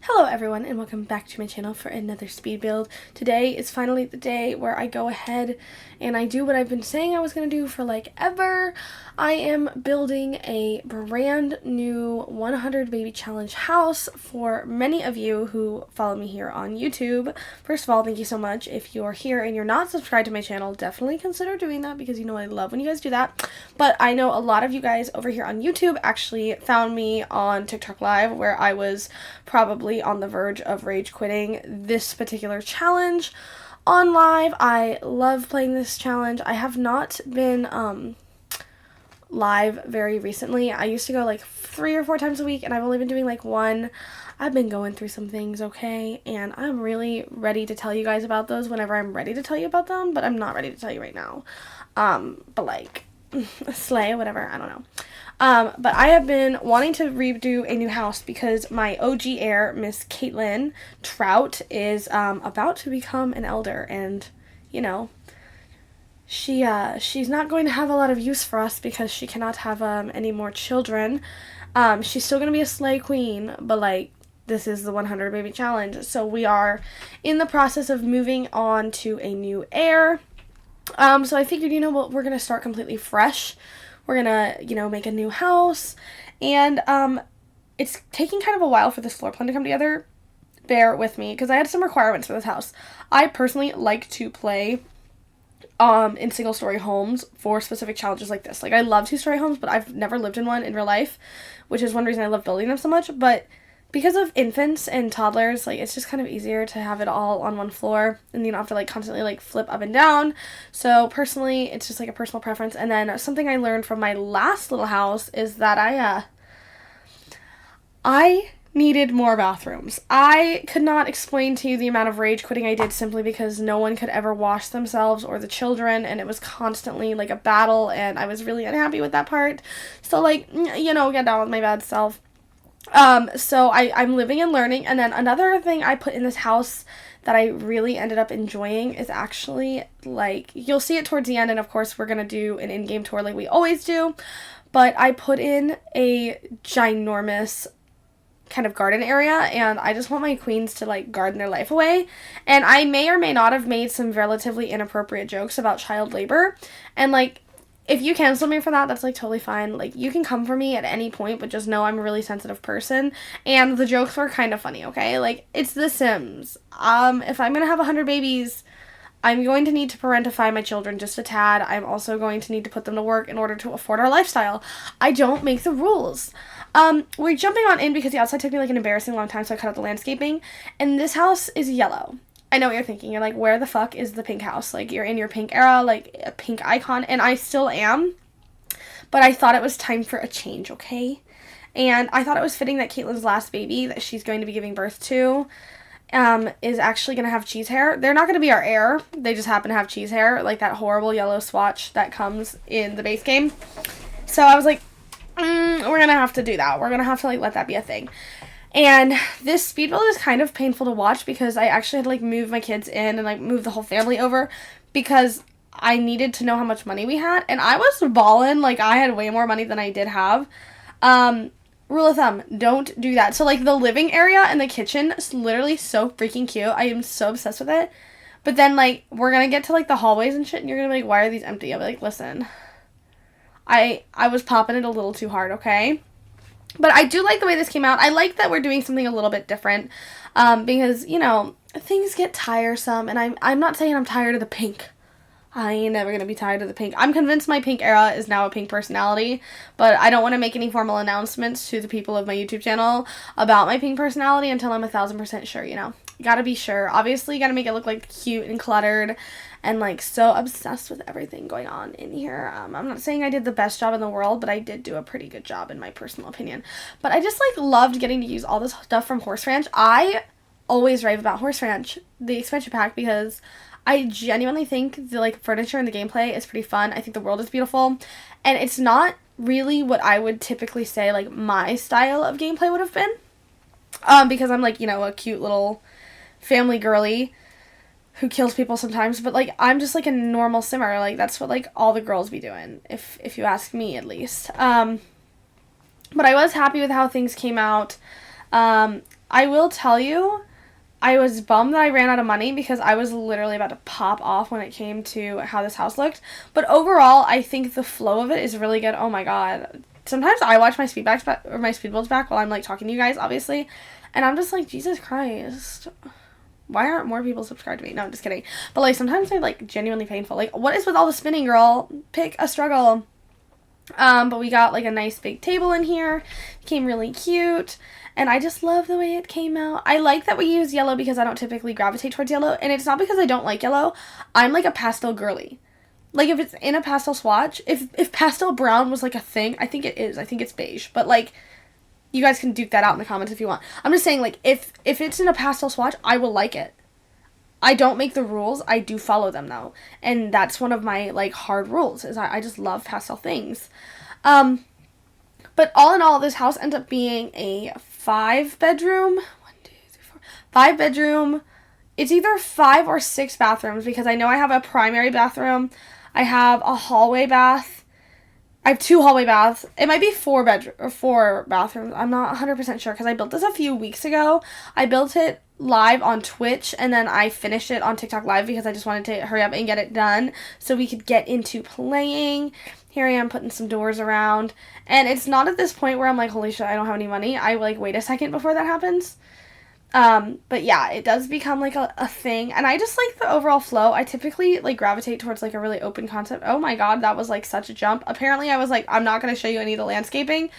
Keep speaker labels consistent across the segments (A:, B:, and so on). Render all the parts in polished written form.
A: Hello everyone and welcome back to my channel for another speed build. Today is finally the day where I go ahead and I do what I've been saying I was going to do for like ever. I am building a brand new 100 baby challenge house for many of you who follow me here on YouTube. First of all, thank you so much. If you're here and you're not subscribed to my channel, definitely consider doing that because you know I love when you guys do that. But I know a lot of you guys over here on YouTube actually found me on TikTok Live where I was probably on the verge of rage quitting this particular challenge on live. I love playing this challenge. I have not been live very recently. I used to go like 3 or 4 times a week and I've only been doing like one. I've been going through some things, okay, and I'm really ready to tell you guys about those whenever I'm ready to tell you about them, but I'm not ready to tell you right now. But like slay, whatever, I don't know. But I have been wanting to redo a new house because my OG heir, Miss Caitlin Trout, is about to become an elder, and you know, she's not going to have a lot of use for us because she cannot have any more children. She's still gonna be a slay queen, but like this is the 100 baby challenge, so we are in the process of moving on to a new heir. So I figured, we're gonna start completely fresh. We're gonna, make a new house, and it's taking kind of a while for this floor plan to come together. Bear with me, because I had some requirements for this house. I personally like to play in single-story homes for specific challenges like this. Like, I love two-story homes, but I've never lived in one in real life, which is one reason I love building them so much, but because of infants and toddlers, like, it's just kind of easier to have it all on one floor, and you don't have to, like, constantly, like, flip up and down. So, personally, it's just, like, a personal preference. And then something I learned from my last little house is that I needed more bathrooms. I could not explain to you the amount of rage quitting I did simply because no one could ever wash themselves or the children, and it was constantly, like, a battle, and I was really unhappy with that part. So, like, get down with my bad self. So I'm living and learning. And then another thing I put in this house that I really ended up enjoying is actually, like, you'll see it towards the end, and of course we're gonna do an in-game tour like we always do, but I put in a ginormous kind of garden area, and I just want my queens to, like, garden their life away. And I may or may not have made some relatively inappropriate jokes about child labor, and, like, if you cancel me for that, that's, like, totally fine. Like, you can come for me at any point, but just know I'm a really sensitive person, and the jokes were kind of funny, okay? Like, it's The Sims. If I'm gonna have 100 babies, I'm going to need to parentify my children just a tad. I'm also going to need to put them to work in order to afford our lifestyle. I don't make the rules. We're jumping on in because the outside took me, like, an embarrassing long time, so I cut out the landscaping, and this house is yellow. I know what you're thinking. You're like, where the fuck is the pink house? Like, you're in your pink era, like, a pink icon, and I still am, but I thought it was time for a change, okay? And I thought it was fitting that Caitlin's last baby that she's going to be giving birth to is actually going to have cheese hair. They're not going to be our heir. They just happen to have cheese hair, like that horrible yellow swatch that comes in the base game. So I was like, we're going to have to do that. We're going to have to, like, let that be a thing. And this speed build is kind of painful to watch because I actually had to, like, move my kids in and, like, move the whole family over because I needed to know how much money we had. And I was ballin'. Like, I had way more money than I did have. Rule of thumb, don't do that. So, like, the living area and the kitchen is literally so freaking cute. I am so obsessed with it. But then, like, we're going to get to, like, the hallways and shit, and you're going to be like, why are these empty? I'll be like, listen, I was popping it a little too hard, okay? But I do like the way this came out. I like that we're doing something a little bit different because, things get tiresome. And I'm not saying I'm tired of the pink. I ain't never going to be tired of the pink. I'm convinced my pink era is now a pink personality. But I don't want to make any formal announcements to the people of my YouTube channel about my pink personality until I'm 1,000% sure, Gotta be sure. Obviously, gotta make it look, like, cute and cluttered and, like, so obsessed with everything going on in here. I'm not saying I did the best job in the world, but I did do a pretty good job in my personal opinion. But I just, like, loved getting to use all this stuff from Horse Ranch. I always rave about Horse Ranch, the expansion pack, because I genuinely think the, like, furniture and the gameplay is pretty fun. I think the world is beautiful, and it's not really what I would typically say, like, my style of gameplay would have been, because I'm, like, a cute little family girly who kills people sometimes, but, like, I'm just, like, a normal simmer. Like, that's what, like, all the girls be doing, if you ask me, at least. But I was happy with how things came out. I will tell you, I was bummed that I ran out of money because I was literally about to pop off when it came to how this house looked. But overall, I think the flow of it is really good. Oh my god. Sometimes I watch my speed builds back while I'm like talking to you guys, obviously. And I'm just like, Jesus Christ. Why aren't more people subscribed to me? No, I'm just kidding. But like sometimes they're like genuinely painful. Like, what is with all the spinning, girl? Pick a struggle. But we got like a nice big table in here. It came really cute. And I just love the way it came out. I like that we use yellow because I don't typically gravitate towards yellow. And it's not because I don't like yellow. I'm like a pastel girly. Like, if it's in a pastel swatch, if pastel brown was like a thing, I think it is. I think it's beige. But like, you guys can duke that out in the comments if you want. I'm just saying, like, if it's in a pastel swatch, I will like it. I don't make the rules. I do follow them, though. And that's one of my, like, hard rules, is I just love pastel things. But all in all, this house ends up being a 5-bedroom. 5-bedroom. It's either 5 or 6 bathrooms, because I know I have a primary bathroom. I have a hallway bath. I have 2 hallway baths. It might be 4 bathrooms. I'm not 100% sure, because I built this a few weeks ago. I built it live on Twitch, and then I finished it on TikTok Live because I just wanted to hurry up and get it done so we could get into playing. Here I am putting some doors around, and it's not at this point where I'm like, holy shit, I don't have any money. I like wait a second before that happens. But yeah, it does become like a thing, and I just like the overall flow. I typically like gravitate towards like a really open concept. Oh my god, that was like such a jump. Apparently I was like, I'm not going to show you any of the landscaping,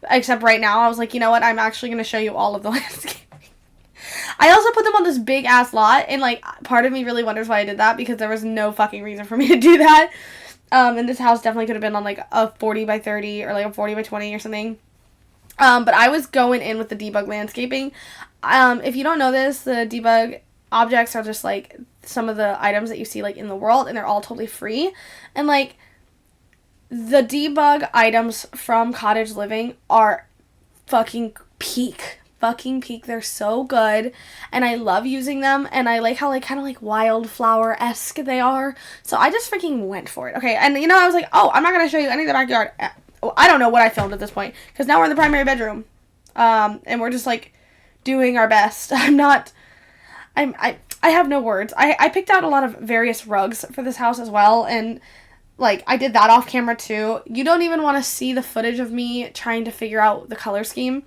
A: except right now I was like, you know what, I'm actually going to show you all of the landscaping. I also put them on this big ass lot, and like part of me really wonders why I did that, because there was no fucking reason for me to do that. And this house definitely could have been on like a 40 by 30 or like a 40 by 20 or something. But I was going in with the debug landscaping. If you don't know this, the debug objects are just like some of the items that you see like in the world, and they're all totally free. And like the debug items from Cottage Living are fucking peak. They're so good, and I love using them, and I like how like kind of like wildflower-esque they are. So I just freaking went for it. Okay, and you know, I was like, oh, I'm not gonna show you any of the backyard. I don't know what I filmed at this point, because now we're in the primary bedroom, and we're just like doing our best. I have no words. I picked out a lot of various rugs for this house as well, and like I did that off camera too. You don't even want to see the footage of me trying to figure out the color scheme.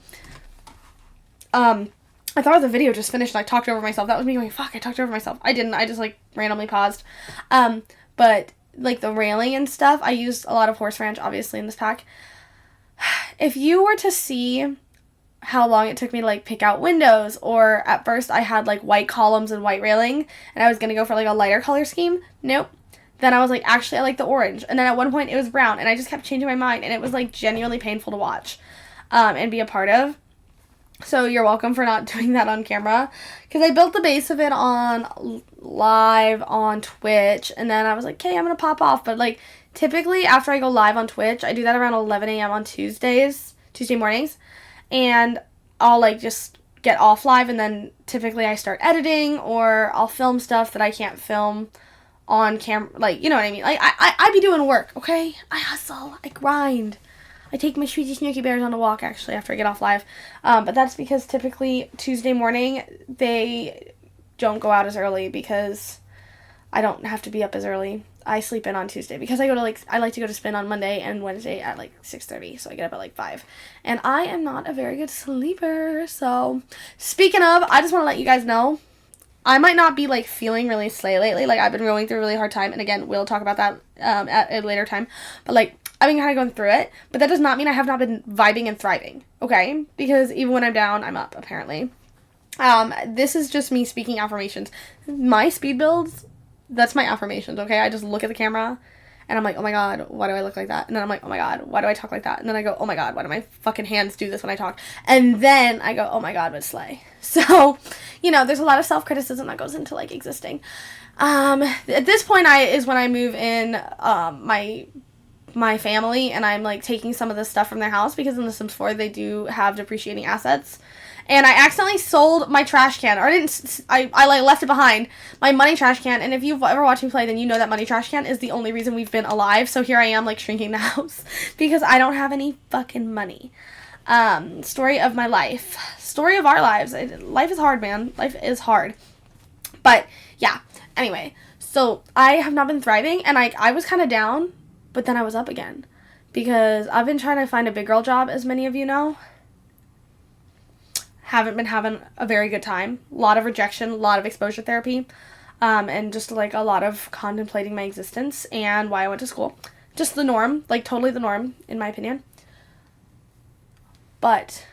A: I thought the video just finished and I talked over myself. That was me going, fuck, I talked over myself. I didn't. I just like randomly paused. But like the railing and stuff, I used a lot of horse ranch obviously in this pack. If you were to see how long it took me to like pick out windows, or at first I had like white columns and white railing and I was gonna go for like a lighter color scheme. Nope. Then I was like, actually I like the orange. And then at one point it was brown, and I just kept changing my mind, and it was like genuinely painful to watch and be a part of. So you're welcome for not doing that on camera, because I built the base of it on live on Twitch, and then I was like, okay, I'm gonna pop off. But like typically after I go live on Twitch, I do that around 11 a.m. on Tuesday mornings, and I'll like just get off live, and then typically I start editing, or I'll film stuff that I can't film on camera, like, you know what I mean? Like I be doing work, okay? I hustle, I grind. I take my sweetie snooky bears on a walk, actually, after I get off live. But that's because typically Tuesday morning, they don't go out as early, because I don't have to be up as early. I sleep in on Tuesday, because I like to go to spin on Monday and Wednesday at like 6:30, so I get up at like 5. And I am not a very good sleeper, so speaking of, I just want to let you guys know, I might not be like feeling really slay lately. Like I've been going through a really hard time, and again, we'll talk about that at a later time. But like I've been kind of going through it, but that does not mean I have not been vibing and thriving, okay? Because even when I'm down, I'm up, apparently. This is just me speaking affirmations. My speed builds, that's my affirmations, okay? I just look at the camera, and I'm like, oh my god, why do I look like that? And then I'm like, oh my god, why do I talk like that? And then I go, oh my god, why do my fucking hands do this when I talk? And then I go, oh my god, but slay. So, you know, there's a lot of self-criticism that goes into, like, existing. At this point is when I move in, my family, and I'm like taking some of the stuff from their house, because in The Sims 4 they do have depreciating assets, and I accidentally sold my trash can, or I like left it behind, my money trash can. And if you've ever watched me play, then you know that money trash can is the only reason we've been alive. So here I am like shrinking the house because I don't have any fucking money. Story of my life. Story of our lives. Life is hard, man. Life is hard. But, yeah. Anyway, so I have not been thriving, and I was kind of down, but then I was up again. Because I've been trying to find a big girl job, as many of you know. Haven't been having a very good time. A lot of rejection, a lot of exposure therapy, and just like a lot of contemplating my existence and why I went to school. Just the norm, like totally the norm, in my opinion. But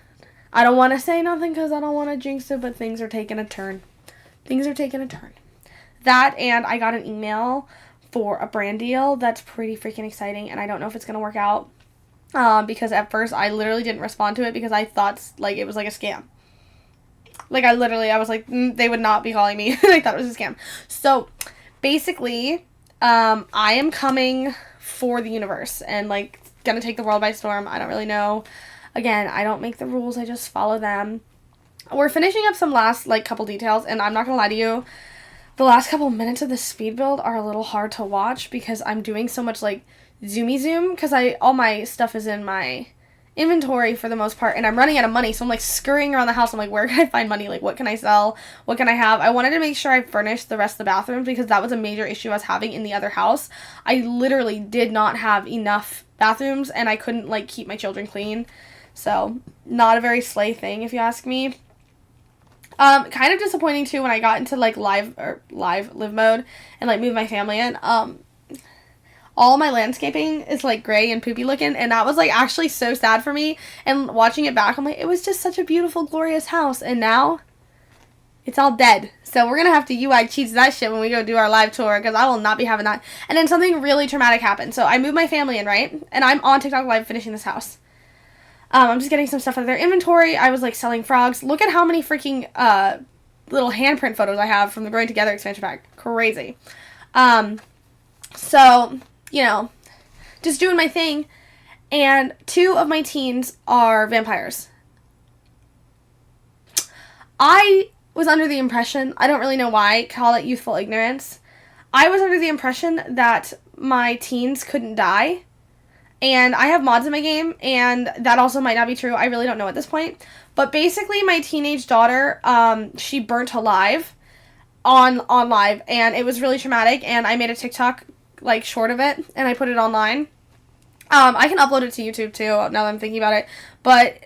A: I don't want to say nothing because I don't want to jinx it, but things are taking a turn. Things are taking a turn. That, and I got an email for a brand deal that's pretty freaking exciting, and I don't know if it's going to work out. Because at first I literally didn't respond to it because I thought like it was like a scam. Like I was like, they would not be calling me. I thought it was a scam. So basically, I am coming for the universe and like gonna take the world by storm. I don't really know. Again, I don't make the rules. I just follow them. We're finishing up some last like couple details, and I'm not gonna lie to you. The last couple minutes of the speed build are a little hard to watch because I'm doing so much like zoomy zoom because all my stuff is in my inventory for the most part, and I'm running out of money, so I'm like scurrying around the house. I'm like, where can I find money? Like, what can I sell? What can I have? I wanted to make sure I furnished the rest of the bathrooms because that was a major issue I was having in the other house. I literally did not have enough bathrooms, and I couldn't like keep my children clean. So not a very slay thing, if you ask me. Kind of disappointing too when I got into like live mode and like moved my family in. All my landscaping is like gray and poopy looking, and that was like actually so sad for me. And watching it back, I'm like, it was just such a beautiful, glorious house, and now it's all dead. So we're gonna have to UI cheats that shit when we go do our live tour because I will not be having that. And then something really traumatic happened. So I moved my family in, right? And I'm on TikTok live finishing this house. I'm just getting some stuff out of their inventory. I was like selling frogs. Look at how many freaking little handprint photos I have from the Growing Together expansion pack. Crazy. So, you know, just doing my thing. And 2 of my teens are vampires. I was under the impression, I don't really know why, call it youthful ignorance. I was under the impression that my teens couldn't die. And I have mods in my game, and that also might not be true. I really don't know at this point. But basically, my teenage daughter, she burnt alive on live, and it was really traumatic, and I made a TikTok, like, short of it, and I put it online. I can upload it to YouTube, too, now that I'm thinking about it. But,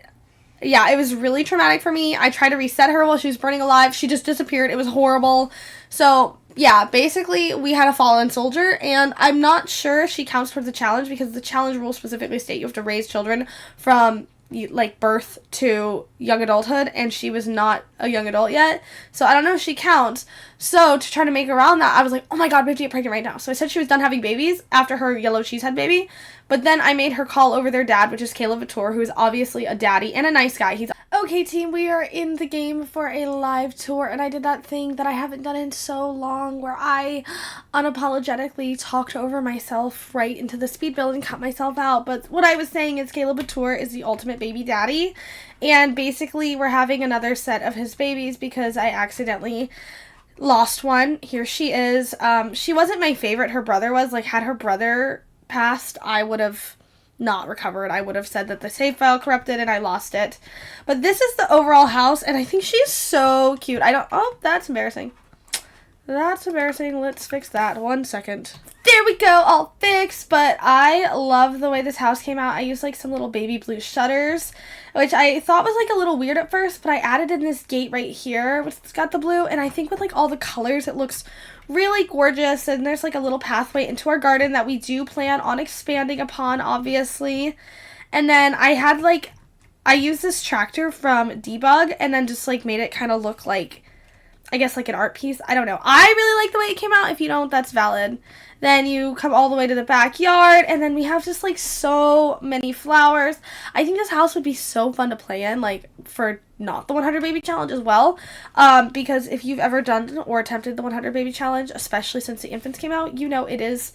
A: yeah, it was really traumatic for me. I tried to reset her while she was burning alive. She just disappeared. It was horrible. So, yeah, basically, we had a fallen soldier, and I'm not sure if she counts towards the challenge, because the challenge rules specifically state you have to raise children from, like, birth to young adulthood, and she was not a young adult yet, so I don't know if she counts. So, to try to make around that, I was like, oh my god, we have to get pregnant right now. So I said she was done having babies after her yellow cheesehead baby, but then I made her call over their dad, which is Vatore, who is obviously a daddy and a nice guy. He's okay, team, we are in the game for a live tour, and I did that thing that I haven't done in so long where I unapologetically talked over myself right into the speed build and cut myself out. But what I was saying is Vatore is the ultimate baby daddy, and basically we're having another set of his babies because I accidentally lost one. Here she is. She wasn't my favorite. Her brother was. Like, had her brother passed, I would have not recovered. I would have said that the save file corrupted and I lost it. But this is the overall house, and I think she's so cute. Oh, that's embarrassing. That's embarrassing. Let's fix that. 1 second. There we go, all fixed. But I love the way this house came out. I used like some little baby blue shutters, which I thought was like a little weird at first, but I added in this gate right here, which has got the blue, and I think with like all the colors, it looks really gorgeous. And there's like a little pathway into our garden that we do plan on expanding upon, obviously. And then I used this tractor from Debug and then just like made it kind of look like, I guess, like an art piece. I don't know. I really like the way it came out. If you don't, that's valid. Then you come all the way to the backyard, and then we have just like so many flowers. I think this house would be so fun to play in, like for not the 100 baby challenge as well. Because if you've ever done or attempted the 100 baby challenge, especially since the infants came out, you know it's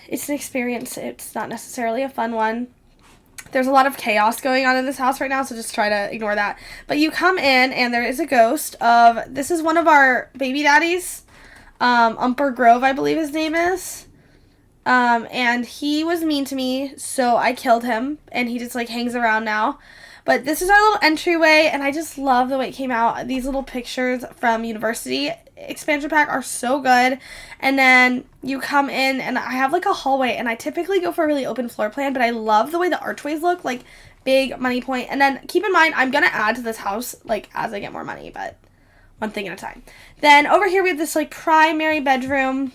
A: an experience. It's not necessarily a fun one. There's a lot of chaos going on in this house right now, so just try to ignore that. But you come in, and there is a ghost of, this is one of our baby daddies, Umper Grove, I believe his name is. And he was mean to me, so I killed him, and he just like hangs around now. But this is our little entryway, and I just love the way it came out. These little pictures from University expansion pack are so good. And then you come in, and I have like a hallway, and I typically go for a really open floor plan, but I love the way the archways look, like big money point. And then keep in mind, I'm gonna add to this house like as I get more money, but one thing at a time. Then over here we have this like primary bedroom.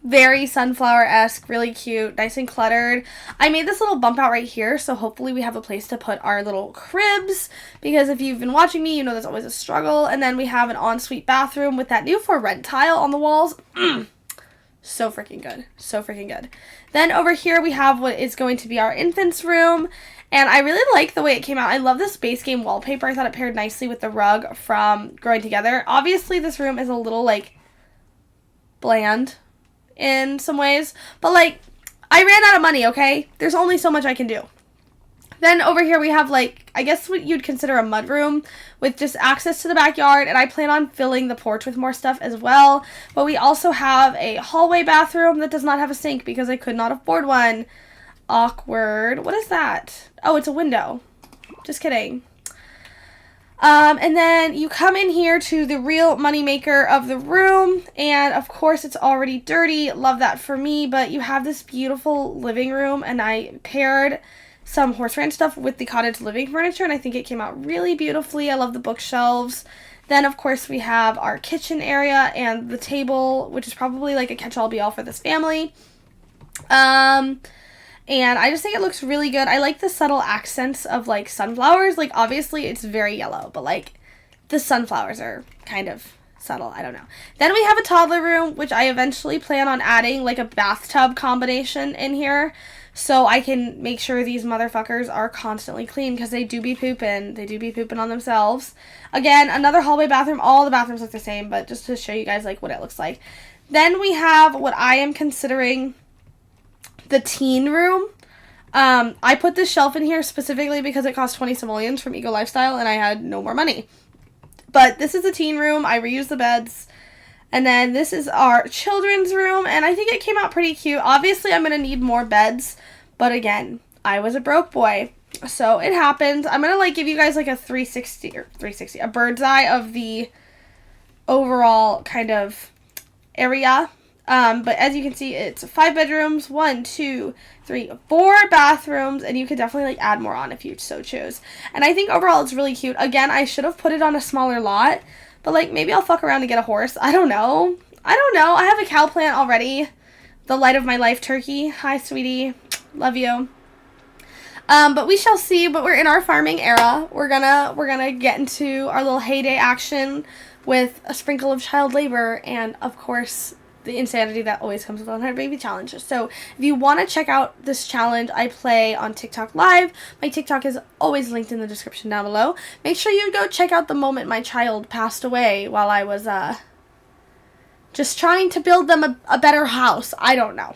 A: Very sunflower-esque, really cute, nice and cluttered. I made this little bump out right here, so hopefully we have a place to put our little cribs, because if you've been watching me, you know that's always a struggle. And then we have an ensuite bathroom with that new for rent tile on the walls. So freaking good. So freaking good. Then over here we have what is going to be our infant's room, and I really like the way it came out. I love this base game wallpaper. I thought it paired nicely with the rug from Growing Together. Obviously, this room is a little, like, bland in some ways, but like I ran out of money, okay? There's only so much I can do. Then over here we have like, I guess what you'd consider a mud room with just access to the backyard, and I plan on filling the porch with more stuff as well. But we also have a hallway bathroom that does not have a sink because I could not afford one. Awkward. What is that? Oh, it's a window. Just kidding. And then you come in here to the real moneymaker of the room, and of course it's already dirty. Love that for me, but you have this beautiful living room, and I paired some horse ranch stuff with the cottage living furniture, and I think it came out really beautifully. I love the bookshelves. Then, of course, we have our kitchen area and the table, which is probably like a catch-all be-all for this family. And I just think it looks really good. I like the subtle accents of, like, sunflowers. Like, obviously, it's very yellow, but, like, the sunflowers are kind of subtle. I don't know. Then we have a toddler room, which I eventually plan on adding, like, a bathtub combination in here, so I can make sure these motherfuckers are constantly clean, because they do be pooping. They do be pooping on themselves. Again, another hallway bathroom. All the bathrooms look the same, but just to show you guys, like, what it looks like. Then we have what I am considering the teen room. I put this shelf in here specifically because it cost 20 simoleons from Eco Lifestyle, and I had no more money. But this is the teen room. I reused the beds. And then this is our children's room, and I think it came out pretty cute. Obviously, I'm going to need more beds, but again, I was a broke boy, so it happened. I'm going to, like, give you guys, like, a 360, a bird's eye of the overall kind of area. But as you can see, it's 5 bedrooms, 1, 2, 3, 4 bathrooms, and you could definitely, like, add more on if you so choose. And I think overall it's really cute. Again, I should have put it on a smaller lot, but, like, maybe I'll fuck around and get a horse. I don't know. I have a cow plant already. The light of my life turkey. Hi, sweetie. Love you. But we shall see. But we're in our farming era. We're gonna get into our little heyday action with a sprinkle of child labor and, of course, the insanity that always comes with 100 baby challenges. So if you want to check out this challenge, I play on TikTok Live. My TikTok is always linked in the description down below. Make sure you go check out the moment my child passed away while I was just trying to build them a better house. I don't know.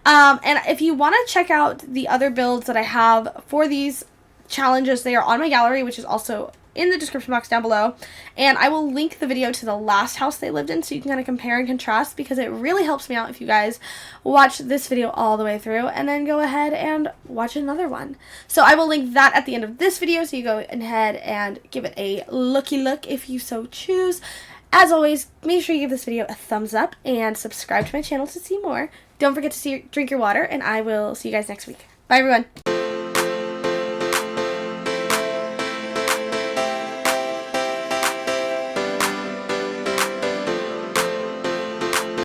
A: And if you want to check out the other builds that I have for these challenges, they are on my gallery, which is also in the description box down below, and I will link the video to the last house they lived in so you can kind of compare and contrast, because it really helps me out if you guys watch this video all the way through and then go ahead and watch another one. So I will link that at the end of this video, so you go ahead and give it a looky look if you so choose. As always, make sure you give this video a thumbs up and subscribe to my channel to see more. Don't forget to drink your water, and I will see you guys next week. Bye, everyone.